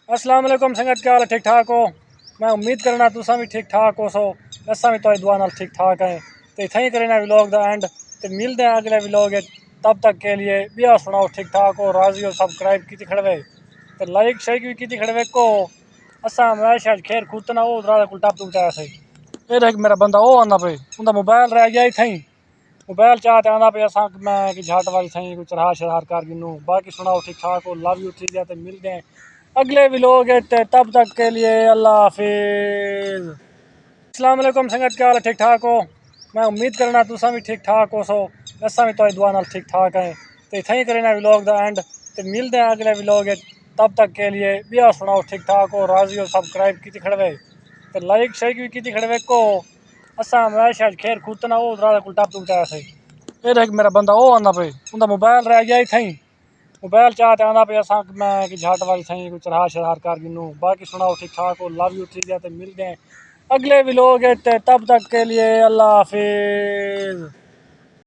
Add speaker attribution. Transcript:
Speaker 1: अस्सलाम वालेकुम संगत, क्या हाल है? ठीक ठाक हो? मैं उम्मीद करना तुसा भी ठीक ठाक हो। सो असा भी तो दुआ नाल ठीक ठाक है। तो इतना ही करना व्लॉग दा एंड तो मिलते हैं अगले व्लॉग। तब तक के लिए बिया सुनाओ ठीक ठाक हो, राजी हो, सब्सक्राइब की खड़वे तो लाइक शेयर भी की खड़वे को असा मैं शायद खेर खूतना वो राजा को टप टूटा से ये देख मेरा बंदा वो आना पे उनका मोबाइल रह गया ही थी। मोबाइल चाहते आना पे असा मैं कि झाट वाली थी कुछ चढ़ा शरार कर गिनू। बाकी सुनाओ ठीक ठाक हो, लव यू, ठीक है। तो मिलते हैं अगले व्लॉग। तब तक के लिए अल्लाह हाफिज़। अस्सलाम वालेकुम संगत, क्या हाल है? ठीक ठाक हो? मैं उम्मीद करना तुसा भी ठीक ठाक हो। सो असा भी तो दुआ नाल ठीक ठाक है। तो इतना ही करना व्लॉग दा एंड तो मिलते हैं अगले व्लॉग। तब तक के लिए बिया सुनाओ ठीक ठाक हो, राजी हो, सब्सक्राइब की खड़वे तो लाइक शेयर भी की खड़वे को असा मैं शायद खेर खूतना वो राजा को टप टूटा से ये देख मेरा बंदा वो आना पे उनका मोबाइल रह गया ही थी। मोबाइल चाहते आना पे असा मैं कि झाट वाली थी कुछ चढ़ा शरार कर गिनू। बाकी सुनाओ ठीक ठाक हो, लव यू, ठीक है। तो मिलते हैं अगले व्लॉग। तब तक के लिए अल्लाह हाफिज़।